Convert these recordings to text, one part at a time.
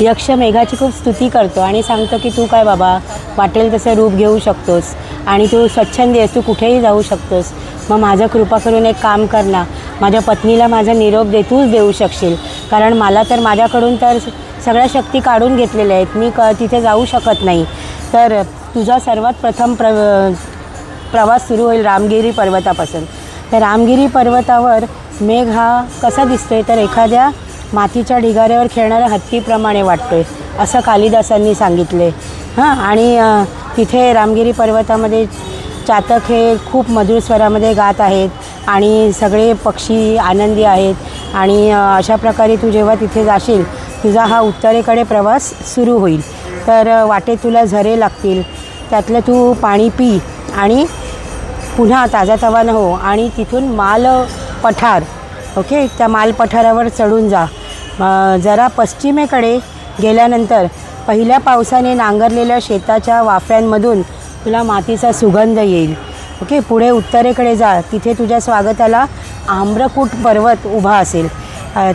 यक्ष मेघाची खूप स्तुती करतो आणि सांगतो की तू काय बाबा वाटेल तसं रूप घेऊ शकतोस आणि तू स्वच्छंदी आहेस, तू कुठेही जाऊ शकतोस. मग माझं कृपा करून एक काम कर ना, माझ्या पत्नीला माझा निरोप तूच देऊ शकशील, कारण मला तर माझ्याकडून तर सगळ्या शक्ती काढून घेतलेल्या आहेत, मी तिथे जाऊ शकत नाही. तर तुझा सर्वात प्रथम प्रवास सुरू होईल रामगिरी पर्वतापासून. तर रामगिरी पर्वतावर मेघ हा कसा दिसतोय तर एखाद्या मातीच्या ढिगाऱ्यावर खेळणाऱ्या हत्तीप्रमाणे वाटतोय असं कालिदासांनी सांगितले. आणि तिथे रामगिरी पर्वतामध्ये चातक हे खूप मधुर स्वरामध्ये गात आहेत आणि सगळे पक्षी आनंदी आहेत आणि अशा प्रकारे तू जेव्हा तिथे जाशील तुझा हा उत्तरेकडे प्रवास सुरू होईल. तर वाटेत तुला झरे लागतील, त्यातलं तू पाणी पी आणि पुन्हा ताजातवानं हो आणि तिथून माल पठार ओके त्या माल पठारावर चढून जा. जरा पश्चिमेकडे गेल्यानंतर पहिल्या पावसाने नांगरलेल्या शेताच्या वाफ्यांमधून तुला मातीचा सुगंध येईल. ओके पुढे उत्तरेकडे जा, तिथे तुझ्या स्वागताला आम्रकूट पर्वत उभा असेल.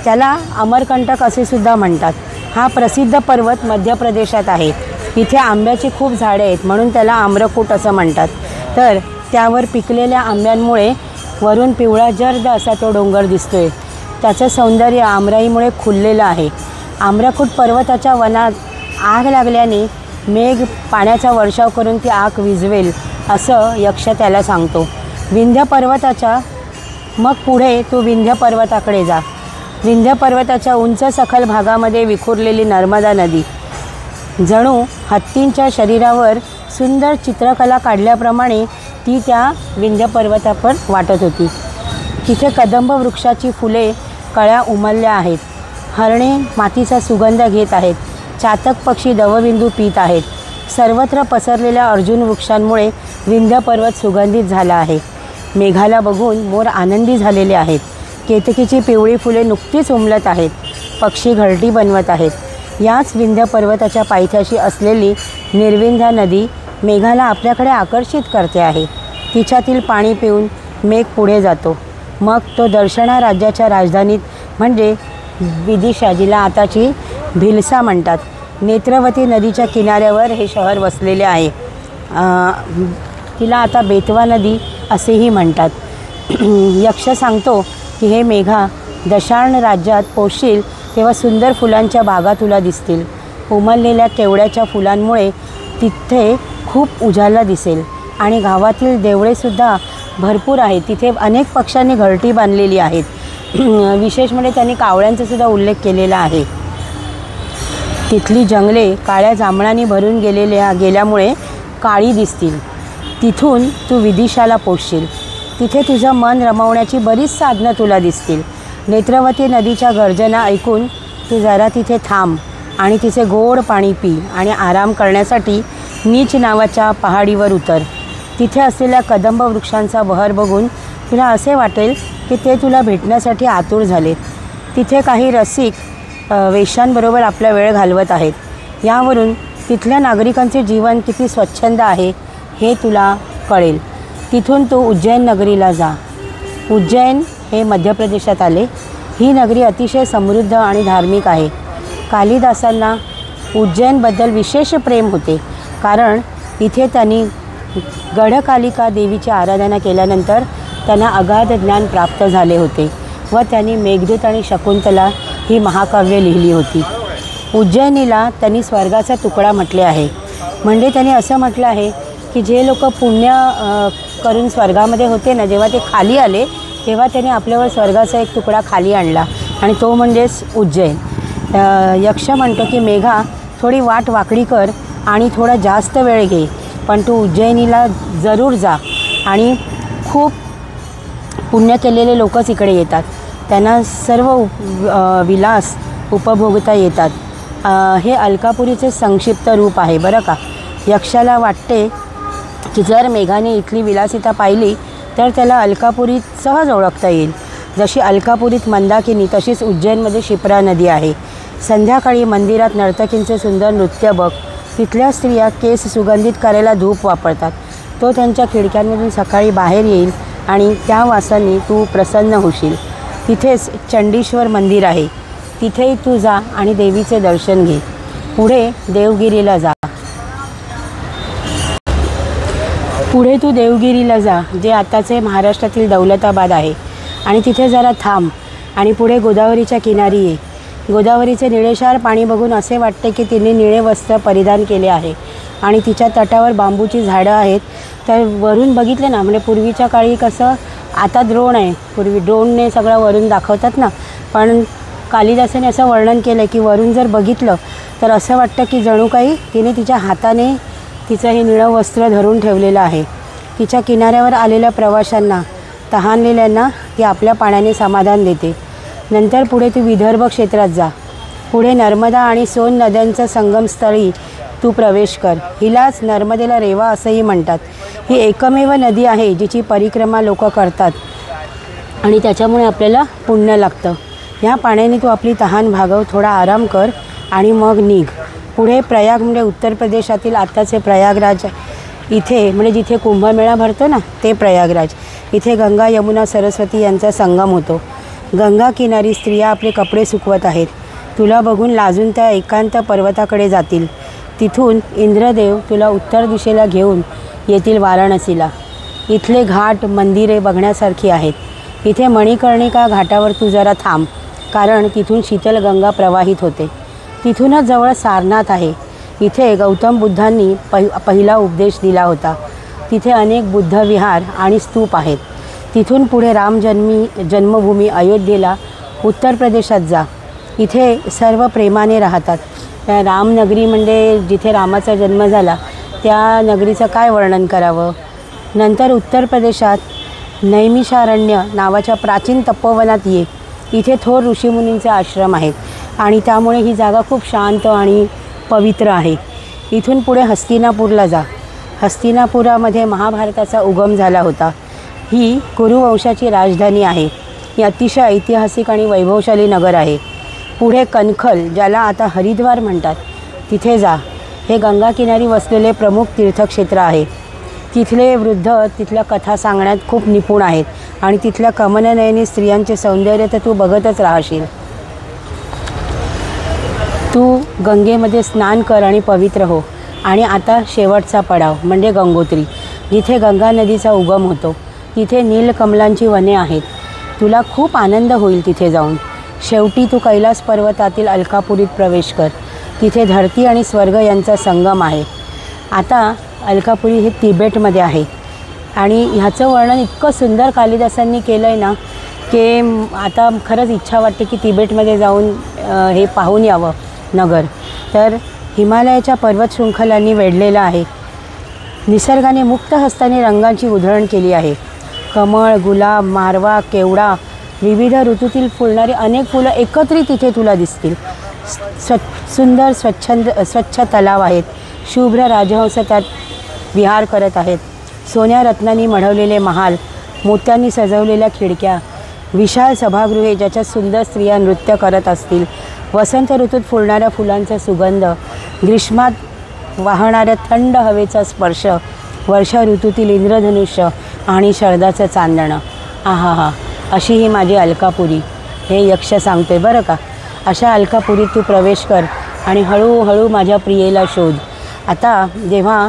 त्याला अमरकंटक असे सुद्धा म्हणतात. हा प्रसिद्ध पर्वत मध्य प्रदेशात आहे. तिथे आंब्याची खूप झाडे आहेत म्हणून त्याला आम्रकूट असं म्हणतात. तर त्यावर पिकलेल्या आंब्यांमुळे वरून पिवळा जर्द असा तो डोंगर दिसतोय. त्याचं सौंदर्य आमराईमुळे खुललेलं आहे. आम्रकूट पर्वताच्या वनात आग लागल्याने मेघ पाण्याचा वर्षाव करून ती आग विझवेल असं यक्ष त्याला सांगतो. विंध्य पर्वताच्या मग पुढे तू विंध्य पर्वताकडे जा. विंध्य पर्वताच्या उंच सखल भागामध्ये विखुरलेली नर्मदा नदी जणू हत्तींच्या शरीरावर सुंदर चित्रकला काढल्याप्रमाणे ती त्या विंध्य पर्वतावर वाटत होती. तिथे कदंब वृक्षाची फुले कळ्या उमलल्या आहेत. हरणे मातीचा सुगंध घेत आहेत. चातक पक्षी दवबिंदू पीत आहेत. सर्वत्र पसरलेल्या अर्जुन वृक्षांमुळे विंध्य पर्वत सुगंधित झाला आहे. मेघाला बघून मोर आनंदी झालेले आहेत. केतकीची पिवळी फुले नुकतीच उमलत आहेत. पक्षी घरटी बनवत आहेत. याच विंध्य पर्वताच्या पायथ्याशी असलेली निर्विंध्य नदी मेघाला आपल्याकडे आकर्षित करते आहे. तिच्यातील पाणी पिऊन मेघ पुढे जातो. मग तो दर्शना राज्याच्या राजधानीत म्हणजे विदिशा, जिला आताची भिलसा म्हणतात, नेत्रवती नदीच्या किनाऱ्यावर हे शहर वसलेले आहे. तिला आता बेतवा नदी असेही म्हणतात. यक्ष सांगतो की हे मेघा, दशार्ण राज्यात पोचशील तेव्हा सुंदर फुलांच्या बागा तुला दिसतील. उमललेल्या केवड्याच्या फुलांमुळे तिथे खूप उजाला दिसेल आणि गावातील देवळेसुद्धा भरपूर आहेत. तिथे अनेक पक्ष्यांनी घरटी बांधलेली आहेत. विशेष म्हणजे त्यांनी कावळ्यांचा सुद्धा उल्लेख केलेला आहे. तिथली जंगले काळ्या जांभळांनी भरून गेल्यामुळे काळी दिसतील. तिथून तू विदिशाला पोचशील. तिथे तुझं मन रमवण्याची बरीच साधनं तुला दिसतील. नेत्रवती नदीच्या गर्जना ऐकून तू जरा तिथे थांब आणि तिचे गोड पाणी पी आणि आराम करण्यासाठी नीच नावाच्या पहाडीवर उतर. तिथे असलेल्या कदंब वृक्षांचा बहर बघून तुला असे वाटेल की ते तुला भेटण्यासाठी आतुर झालेत. तिथे काही रसिक वेश्यांबरोबर आपला वेळ घालवत आहेत. यावरून तिथल्या नागरिकांचे जीवन किती स्वच्छंद आहे हे तुला कळेल. तिथून तू उज्जैन नगरीला जा. उज्जैन हे मध्य प्रदेशात आले. ही नगरी अतिशय समृद्ध आणि धार्मिक आहे. कालिदासांना उज्जैनबद्दल विशेष प्रेम होते, कारण इथे त्यांनी गढकालिका देवीची आराधना केल्यानंतर त्यांना अगाध ज्ञान प्राप्त झाले होते व त्यांनी मेघदूत आणि शकुंतला ही महाकाव्ये लिहिली होती. उज्जैनीला त्यांनी स्वर्गाचा तुकडा म्हटले आहे. म्हणजे त्यांनी असं म्हटलं आहे की जे लोक पुण्य करून स्वर्गामध्ये होते ना, जेव्हा ते खाली आले तेव्हा त्यांनी आपल्यावर स्वर्गाचा एक तुकडा खाली आणला आणि तो म्हणजेच उज्जैन. यक्ष म्हणतो की मेघा, थोडी वाट वाकडी कर आणि थोडा जास्त वेळ घे, पण तू उज्जैनीला जरूर जा. आणि खूप पुण्य केलेले लोकच इकडे येतात. त्यांना सर्व विलास उपभोगता येतात. हे अलकापुरीचे संक्षिप्त रूप आहे बरं का. यक्षाला वाटते की जर मेघाने इथली विलासिता पाहिली तर त्याला अलकापुरीत सहज ओळखता येईल. जशी अलकापुरीत मंदाकिनी तशीच उज्जैनमध्ये शिप्रा नदी आहे. संध्याकाळी मंदिरात नर्तकींचे सुंदर नृत्य बघ. तिथल्या स्त्रिया केस सुगंधित करायला धूप वापरतात. तो त्यांच्या खिडक्यांमधून सकाळी बाहेर येईल आणि त्या वासांनी तू प्रसन्न होशील. तिथेच चंडीश्वर मंदिर आहे. तिथेही तू जा आणि देवीचे दर्शन घे. पुढे देवगिरीला जा. पुढे तू देवगिरीला जा, जे आताचे महाराष्ट्रातील दौलताबाद आहे, आणि तिथे जरा थांब आणि पुढे गोदावरीच्या किनारी ये. गोदावरीचे निळेशार पाणी बघून असे वाटते की तिने निळे वस्त्र परिधान केले आहे आणि तिच्या तटावर बांबूची झाडं आहेत. तर वरून बघितले ना, म्हणजे पूर्वीच्या काळी कसं, आता ड्रोन आहे, पूर्वी ड्रोनने सगळं वरून दाखवतात ना, पण कालिदासाने असं वर्णन केलं की वरून जर बघितलं तर असं वाटतं की जणू काही तिने तिच्या हाताने तिचं हे निळं वस्त्र धरून ठेवलेलं आहे. तिच्या किनाऱ्यावर आलेल्या प्रवाशांना, तहानलेल्यांना ती आपल्या पाण्याने समाधान देते. नंतर पुढे तू विदर्भ क्षेत्रात जा. पुढे नर्मदा आणि सोन नद्यांच्या संगमस्थळी तू प्रवेश कर. हिलाच नर्मदेला रेवा असंही म्हणतात. ही एकमेव नदी आहे जिची परिक्रमा लोक करतात आणि त्याच्यामुळे आपल्याला पुण्य लागतं. ह्या पाण्याने तू आपली तहान भागव, थोडा आराम कर आणि मग निघ. पुढे प्रयाग, म्हणजे उत्तर प्रदेशातील आत्ताचे प्रयागराज, इथे म्हणजे जिथे कुंभमेळा भरतो ना, ते प्रयागराज. इथे गंगा, यमुना, सरस्वती यांचा संगम होतो. गंगा किनारी स्त्रिया आपले कपडे सुकवत आहेत. तुला बघून लाजून त्या एकांत पर्वताकडे जातील. तिथून इंद्रदेव तुला उत्तर दिशेला घेऊन येतील वाराणसीला. इथले घाट, मंदिरे बघण्यासारखी आहेत. इथे मणिकर्णिका घाटावर तू जरा थांब, कारण तिथून शीतल गंगा प्रवाहित होते. तिथूनच जवळ सारनाथ आहे. इथे गौतम बुद्धांनी पहिला उपदेश दिला होता. तिथे अनेक बुद्धविहार आणि स्तूप आहेत. तिथून पुढे जन्मभूमी अयोध्येला, उत्तर प्रदेशात जा. इथे सर्व प्रेमाने राहतात. रामनगरी म्हणजे जिथे रामाचा जन्म झाला त्या नगरीचं काय वर्णन करावं. नंतर उत्तर प्रदेशात नैमिषारण्य नावाच्या प्राचीन तपोवनात ये. इथे थोर ऋषीमुनींचे आश्रम आहेत आणि त्यामुळे ही जागा खूप शांत आणि पवित्र आहे. इथून पुढे हस्तिनापूरला जा. हस्तिनापुरामध्ये महाभारताचा उगम झाला होता. ही कुरुवंशाची राजधानी आहे. ही अतिशय ऐतिहासिक आणि वैभवशाली नगर आहे. पुढे कनखल, ज्याला आता हरिद्वार म्हणतात, तिथे जा. हे गंगाकिनारी वसलेले प्रमुख तीर्थक्षेत्र आहे. तिथले वृद्ध तिथल्या कथा सांगण्यात खूप निपुण आहेत आणि तिथल्या कमलनयनी स्त्रियांचे सौंदर्य तर तू बघतच राहशील. तू गंगेमध्ये स्नान कर आणि पवित्र हो. आणि आता शेवटचा पडाव म्हणजे गंगोत्री, जिथे गंगा नदीचा उगम होतो. तिथे नीलकमलांची वने आहेत. तुला खूप आनंद होईल तिथे जाऊन. शेवटी तू कैलास पर्वतातील अलकापुरीत प्रवेश कर. तिथे धरती आणि स्वर्ग यांचा संगम आहे. आता अलकापुरी हे तिबेटमध्ये आहे आणि ह्याचं वर्णन इतकं सुंदर कालिदासांनी केलं आहे ना, की आता खरंच इच्छा वाटते की तिबेटमध्ये जाऊन हे पाहून यावं नगर. तर हिमालयाच्या पर्वत शृंखलांनी वेढलेलं आहे. निसर्गाने मुक्त हस्ताने रंगांची उधळण केली आहे. कमळ, गुलाब, मारवा, केवडा, विविध ऋतूतील फुलणारी अनेक फुलं एकत्रित तिथे तुला दिसतील. सुंदर स्वच्छ तलाव आहेत. शुभ्र राजहंस त्यात विहार करत आहेत. सोन्या रत्नांनी मढवलेले महाल, मोत्यांनी सजवलेल्या खिडक्या, विशाल सभागृहे ज्याच्यात सुंदर स्त्रिया नृत्य करत असतील. वसंत ऋतूत फुलणाऱ्या फुलांचा सुगंध, ग्रीष्मात वाहणाऱ्या थंड हवेचा स्पर्श, वर्षा ऋतूतील इंद्रधनुष्य आणि शरदाचं चांदणं. आहा हा, अशी ही माझी अलकापुरी, हे यक्ष सांगतोय बरं का. अशा अलकापुरीत तू प्रवेश कर आणि हळूहळू माझ्या प्रियेला शोध. आता जेव्हा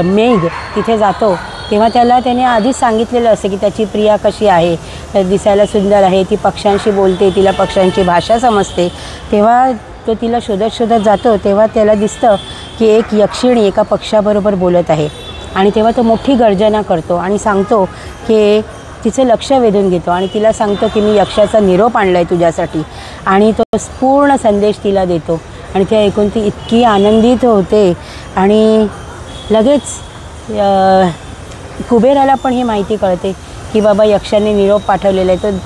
मेघ तिथे जातो तेव्हा त्याने आधीच सांगितलेलं असतं की त्याची प्रिया कशी आहे, तर दिसायला सुंदर आहे, ती पक्ष्यांशी बोलते, तिला पक्ष्यांची भाषा समजते. तेव्हा तो तिला शोधत जातो. तेव्हा त्याला दिसतं की एक यक्षिणी एका पक्षाबरोबर बोलत आहे आणि तेव्हा तो मोठी गर्जना करतो आणि सांगतो की तिचं लक्ष वेधून घेतो आणि तिला सांगतो की मी यक्षाचा निरोप आणला आहे तुझ्यासाठी, आणि तो पूर्ण संदेश तिला देतो. आणि ते ऐकून ती इतकी आनंदित होते आणि लगेच कुबेराला पण ही माहिती कळते की बाबा यक्षाने निरोप पाठवलेला आहे. तो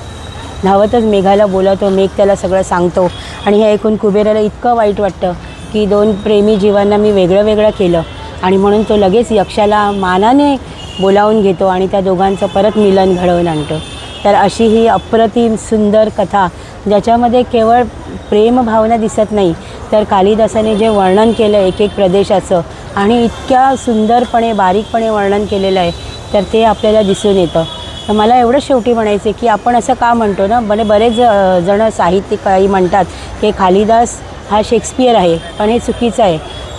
धावतच मेघाला बोलावतो. मेघ त्याला सगळं सांगतो आणि हे ऐकून कुबेराला इतकं वाईट वाटतं की दोन प्रेमी जीवांना मी वेगळं केलं, आणि म्हणून तो लगेच यक्षाला मानाने बोलावून घेतो आणि त्या दोघांचं परत मिलन घडवून आणतो. तर अशी ही अप्रतिम सुंदर कथा, ज्याच्यामध्ये केवळ प्रेमभावना दिसत नाही, तर कालिदासाने जे वर्णन केलं एक प्रदेशाचं आणि इतक्या सुंदरपणे बारीकपणे वर्णन केलेलं आहे, तर ते आपल्याला दिसून येतं. तर मला एवढं शेवटी म्हणायचं की आपण असं का म्हणतो ना, बरेच जण साहित्यिक काही म्हणतात की कालिदास हा शेक्सपियर आहे, पण हे चुकीचं आहे.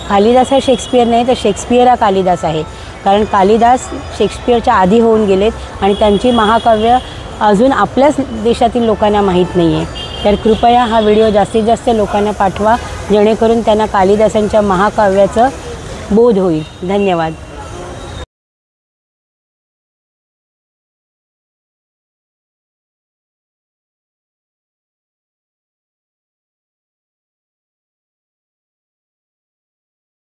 कालिदास हा शेक्सपियर नाही, तर शेक्सपियर हा कालिदास आहे. कारण कालिदास शेक्सपियरच्या आधी होऊन गेलेत आणि त्यांची महाकाव्य अजून आपल्याच देशातील लोकांना माहीत नाही आहे. तर कृपया हा व्हिडिओ जास्तीत जास्त लोकांना पाठवा, जेणेकरून त्यांना कालिदासांच्या महाकाव्याचं बोध होईल. धन्यवाद.